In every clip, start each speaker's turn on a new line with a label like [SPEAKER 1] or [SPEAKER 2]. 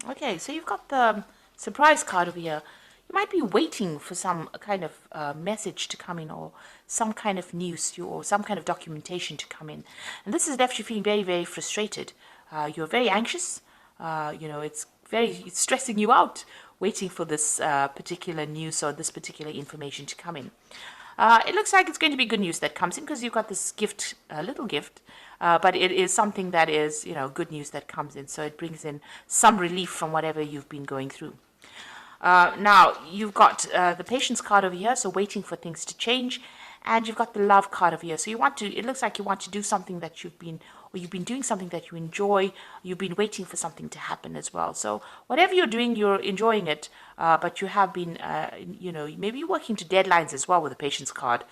[SPEAKER 1] Okay, so you've got the surprise card over here. You might be waiting for some kind of message to come in, or some kind of news, or some kind of documentation to come in. And this has left you feeling very, very frustrated. You're very anxious. It's stressing you out waiting for this particular news or this particular information to come in. It looks like it's going to be good news that comes in, because you've got this gift, a little gift, but it is something that is, good news that comes in. So it brings in some relief from whatever you've been going through. Now, you've got the patience card over here, so waiting for things to change. And you've got the love card over here. So it looks like you want to do something that you've been doing something that you enjoy. You've been waiting for something to happen as well. So whatever you're doing, you're enjoying it. But you have been, maybe you're working to deadlines as well with the patience card.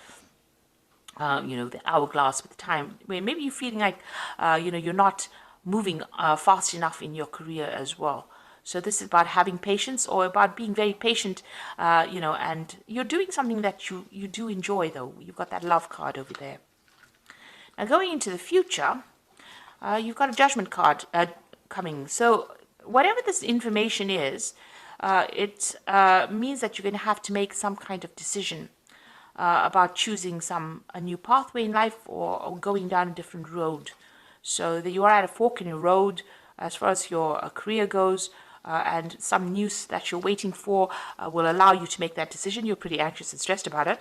[SPEAKER 1] The hourglass with the time. Maybe you're feeling like, you're not moving fast enough in your career as well. So this is about having patience, or about being very patient, and you're doing something that you do enjoy, though. You've got that love card over there. Now, going into the future, you've got a judgment card coming. So whatever this information is, it means that you're going to have to make some kind of decision about choosing a new pathway in life, or going down a different road. So that you are at a fork in your road as far as your career goes. And some news that you're waiting for will allow you to make that decision. You're pretty anxious and stressed about it.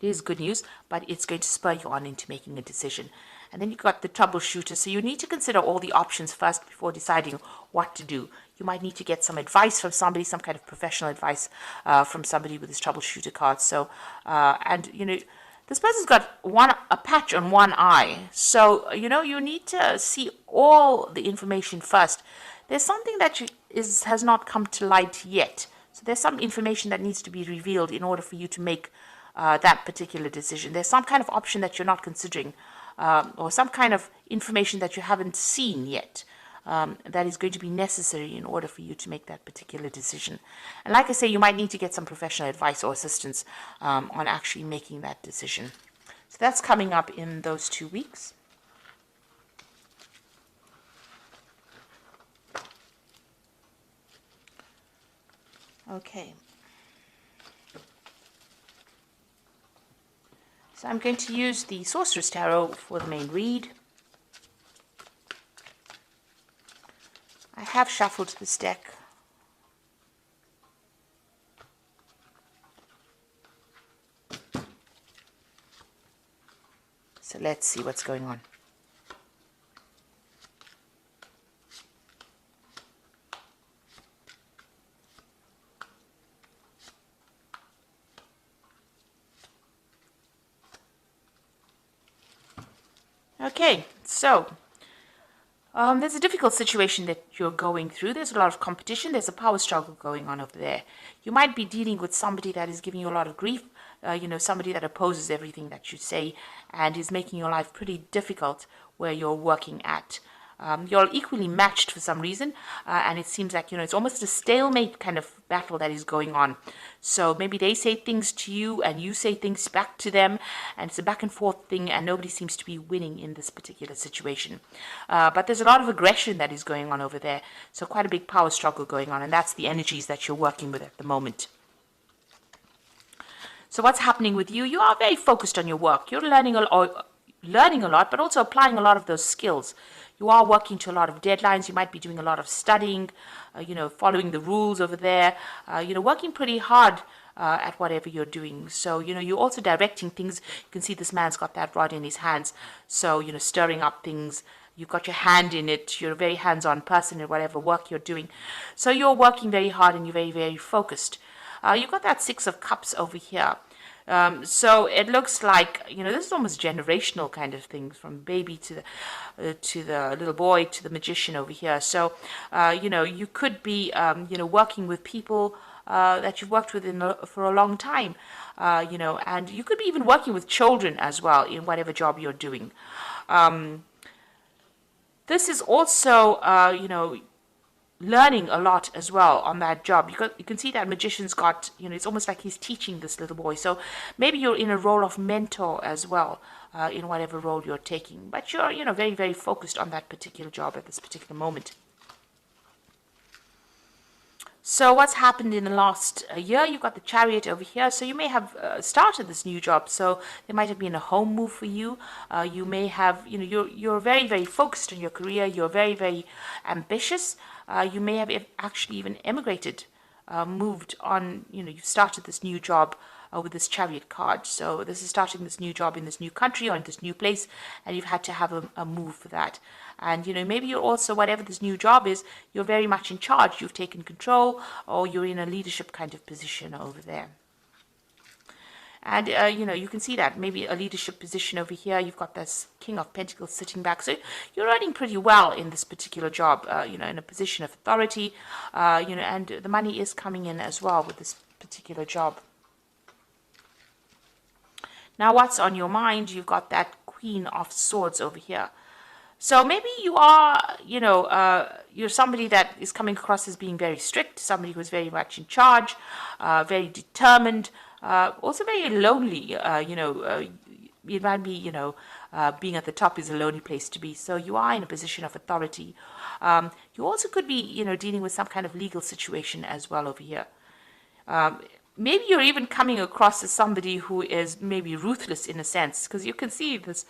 [SPEAKER 1] It is good news, but it's going to spur you on into making a decision. And then you've got the troubleshooter. So you need to consider all the options first before deciding what to do. You might need to get some advice from somebody, some kind of professional advice from somebody with this troubleshooter card. So, this person's got a patch on one eye. So, you need to see all the information first. There's something that has not come to light yet. So there's some information that needs to be revealed in order for you to make that particular decision. There's some kind of option that you're not considering, or some kind of information that you haven't seen yet, that is going to be necessary in order for you to make that particular decision. And like I say, you might need to get some professional advice or assistance on actually making that decision. So that's coming up in those 2 weeks. Okay. So I'm going to use the Sorcerer's Tarot for the main read. I have shuffled this deck. So let's see what's going on. Okay, so there's a difficult situation that you're going through. There's a lot of competition. There's a power struggle going on over there. You might be dealing with somebody that is giving you a lot of grief, somebody that opposes everything that you say and is making your life pretty difficult where you're working at. You're equally matched for some reason, and it seems like, it's almost a stalemate kind of battle that is going on. So maybe they say things to you and you say things back to them, and it's a back and forth thing, and nobody seems to be winning in this particular situation. But there's a lot of aggression that is going on over there, so quite a big power struggle going on, and that's the energies that you're working with at the moment. So what's happening with you? You are very focused on your work. You're learning a lot, but also applying a lot of those skills. You are working to a lot of deadlines. You might be doing a lot of studying, following the rules over there, working pretty hard at whatever you're doing. So, you're also directing things. You can see this man's got that rod in his hands. So, stirring up things. You've got your hand in it. You're a very hands-on person in whatever work you're doing. So you're working very hard and you're very, very focused. You've got that 6 of Cups over here. So it looks like, this is almost generational kind of things, from baby to the little boy to the magician over here. So, you could be, working with people that you've worked with for a long time, and you could be even working with children as well in whatever job you're doing. This is also, learning a lot as well on that job. You can see that magician's got, it's almost like he's teaching this little boy. So maybe you're in a role of mentor as well, in whatever role you're taking. But you're, very, very focused on that particular job at this particular moment. So what's happened in the last year? You've got the Chariot over here. So you may have started this new job. So there might have been a home move for you. You may have, you're very, very focused on your career. You're very, very ambitious. You may have actually even emigrated, moved on. You've started this new job with this Chariot card. So this is starting this new job in this new country or in this new place, and you've had to have a move for that. And maybe you're also, whatever this new job is, you're very much in charge. You've taken control, or you're in a leadership kind of position over there. And you can see that maybe a leadership position over here. You've got this King of Pentacles sitting back, so you're earning pretty well in this particular job. In a position of authority, and the money is coming in as well with this particular job. Now, what's on your mind? You've got that Queen of Swords over here. So maybe you are, you're somebody that is coming across as being very strict, somebody who's very much in charge, very determined, also very lonely. It might be, being at the top is a lonely place to be. So you are in a position of authority. You also could be, dealing with some kind of legal situation as well over here. Maybe you're even coming across as somebody who is maybe ruthless in a sense, because you can see this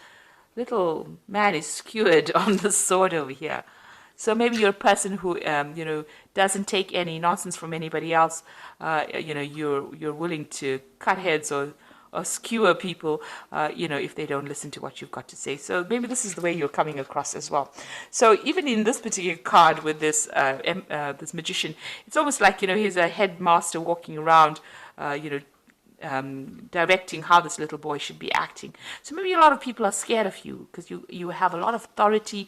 [SPEAKER 1] little man is skewered on the sword over here. So maybe you're a person who, doesn't take any nonsense from anybody else. You're willing to cut heads or skewer people, if they don't listen to what you've got to say. So maybe this is the way you're coming across as well. So even in this particular card with this this magician, it's almost like, he's a headmaster walking around, directing how this little boy should be acting. So maybe a lot of people are scared of you because you have a lot of authority.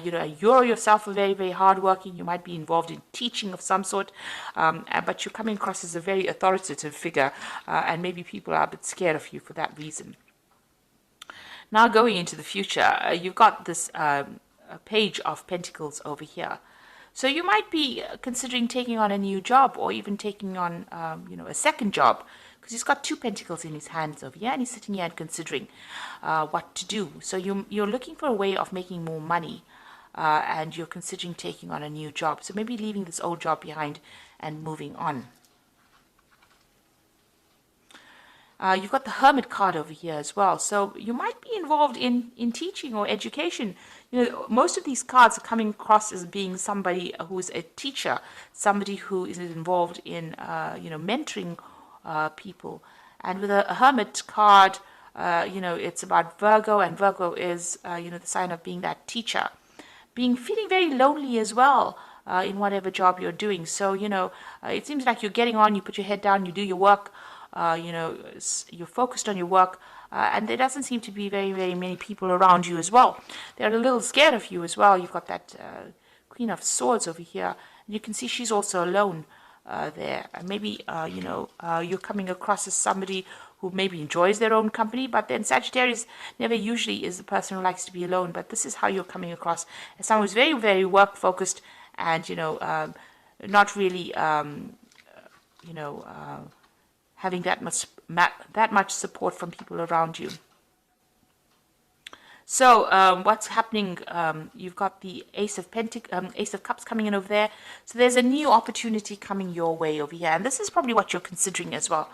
[SPEAKER 1] You're yourself very, very hardworking. You might be involved in teaching of some sort, but you're coming across as a very authoritative figure, and maybe people are a bit scared of you for that reason. Now, going into the future, you've got this Page of Pentacles over here. So you might be considering taking on a new job, or even taking on, a second job, because he's got 2 pentacles in his hands over here, and he's sitting here and considering what to do. So you're looking for a way of making more money, and you're considering taking on a new job. So maybe leaving this old job behind and moving on. You've got the Hermit card over here as well. So you might be involved in teaching or education. Most of these cards are coming across as being somebody who's a teacher, somebody who is involved in, mentoring people. And with a Hermit card, it's about Virgo, and Virgo is, the sign of being that teacher. Feeling very lonely as well in whatever job you're doing. So, it seems like you're getting on, you put your head down, you do your work. You're focused on your work, and there doesn't seem to be very, very many people around you as well. They're a little scared of you as well. You've got that Queen of Swords over here, and you can see she's also alone there. And maybe, you're coming across as somebody who maybe enjoys their own company, but then Sagittarius never usually is the person who likes to be alone. But this is how you're coming across as someone who's very, very work-focused and, not really, having that much support from people around you. So what's happening? You've got the Ace of Cups coming in over there. So there's a new opportunity coming your way over here, and this is probably what you're considering as well.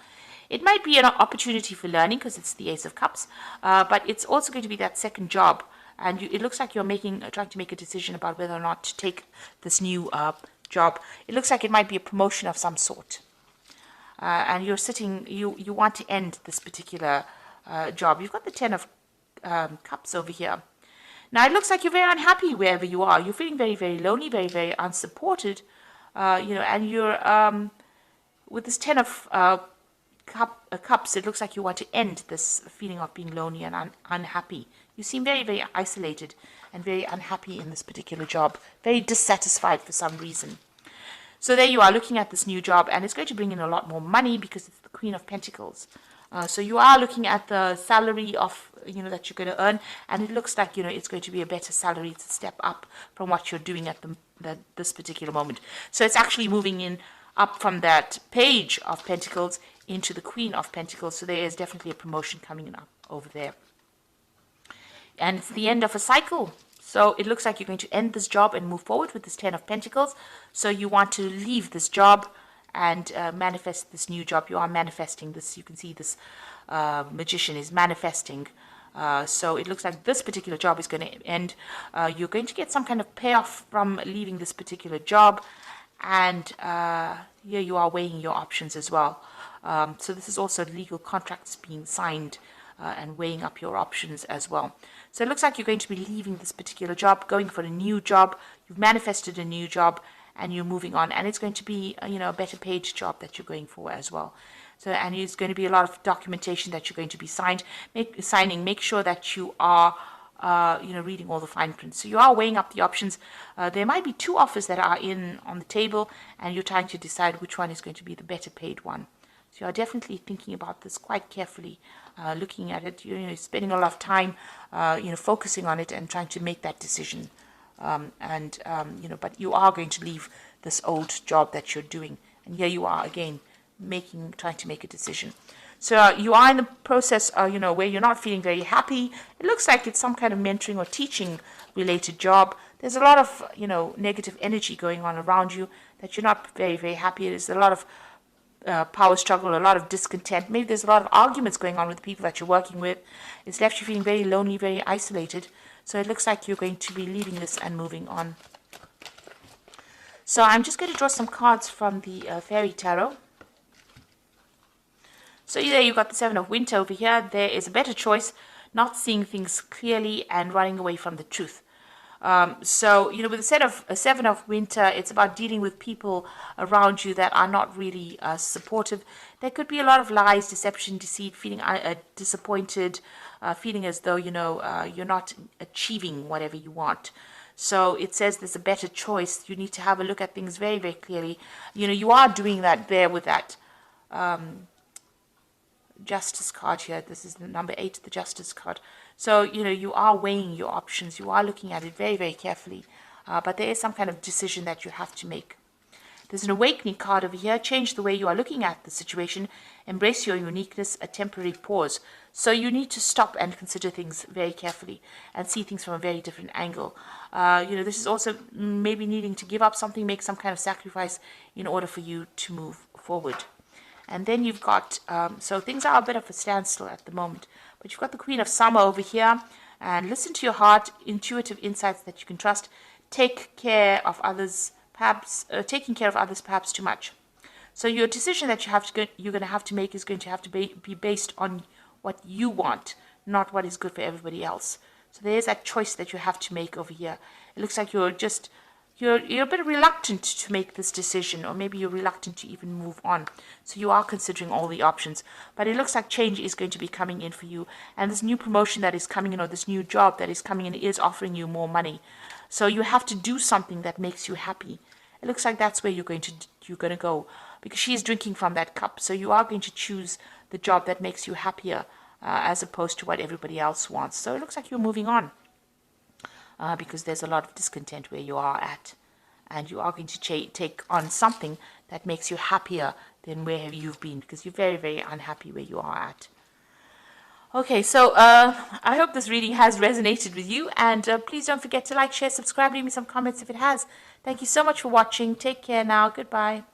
[SPEAKER 1] It might be an opportunity for learning because it's the Ace of Cups, but it's also going to be that second job, and it looks like you're trying to make a decision about whether or not to take this new job. It looks like it might be a promotion of some sort. And you want to end this particular job. You've got the 10 of Cups over here. Now, it looks like you're very unhappy wherever you are. You're feeling very, very lonely, very, very unsupported, and you're, with this 10 of Cups, it looks like you want to end this feeling of being lonely and unhappy. You seem very, very isolated and very unhappy in this particular job, very dissatisfied for some reason. So there you are looking at this new job, and it's going to bring in a lot more money because it's the Queen of Pentacles. So you are looking at the salary of, that you're going to earn, and it looks like, it's going to be a better salary. It's a step up from what you're doing at this particular moment. So it's actually moving in up from that Page of Pentacles into the Queen of Pentacles. So there is definitely a promotion coming up over there. And it's the end of a cycle. So it looks like you're going to end this job and move forward with this 10 of Pentacles. So you want to leave this job, and manifest this new job. You are manifesting this. You can see this magician is manifesting. So it looks like this particular job is going to end. You're going to get some kind of payoff from leaving this particular job. And here you are weighing your options as well. So this is also legal contracts being signed and weighing up your options as well. So it looks like you're going to be leaving this particular job, going for a new job. You've manifested a new job and you're moving on. And it's going to be, a better paid job that you're going for as well. So, and there's going to be a lot of documentation that you're going to be signing. Make sure that you are, reading all the fine print. So you are weighing up the options. There might be two offers that are on the table, and you're trying to decide which one is going to be the better paid one. So you are definitely thinking about this quite carefully, looking at it. You're spending a lot of time, focusing on it and trying to make that decision. But you are going to leave this old job that you're doing, and here you are again. Trying to make a decision. So you are in the process, where you're not feeling very happy. It looks like it's some kind of mentoring or teaching related job. There's a lot of, negative energy going on around you that you're not very, very happy. There's a lot of power struggle, a lot of discontent. Maybe there's a lot of arguments going on with the people that you're working with. It's left you feeling very lonely, very isolated. So it looks like you're going to be leaving this and moving on. So I'm just going to draw some cards from the Fairy Tarot. So there you've got the Seven of Winter over here. There is a better choice, not seeing things clearly and running away from the truth. With the Seven of Winter, it's about dealing with people around you that are not really supportive. There could be a lot of lies, deception, deceit, feeling disappointed, feeling as though, you're not achieving whatever you want. So it says there's a better choice. You need to have a look at things very, very clearly. You are doing that there with that Justice card here. This is the number 8, the Justice card. So, you are weighing your options. You are looking at it very, very carefully. But there is some kind of decision that you have to make. There's an Awakening card over here. Change the way you are looking at the situation. Embrace your uniqueness, a temporary pause. So you need to stop and consider things very carefully and see things from a very different angle. This is also maybe needing to give up something, make some kind of sacrifice in order for you to move forward. And then you've got, so things are a bit of a standstill at the moment. But you've got the Queen of Summer over here. And listen to your heart, intuitive insights that you can trust. Take care of others, perhaps, taking care of others perhaps too much. So your decision that you're going to have to make is going to have to be based on what you want, not what is good for everybody else. So there's that choice that you have to make over here. It looks like you're a bit reluctant to make this decision, or maybe you're reluctant to even move on. So you are considering all the options. But it looks like change is going to be coming in for you. And this new promotion that is coming in, or this new job that is coming in, is offering you more money. So you have to do something that makes you happy. It looks like that's where you're going to go, because she is drinking from that cup. So you are going to choose the job that makes you happier, as opposed to what everybody else wants. So it looks like you're moving on. Because there's a lot of discontent where you are at. And you are going to take on something that makes you happier than where you've been, because you're very, very unhappy where you are at. Okay, so I hope this reading has resonated with you. And please don't forget to like, share, subscribe, leave me some comments if it has. Thank you so much for watching. Take care now. Goodbye.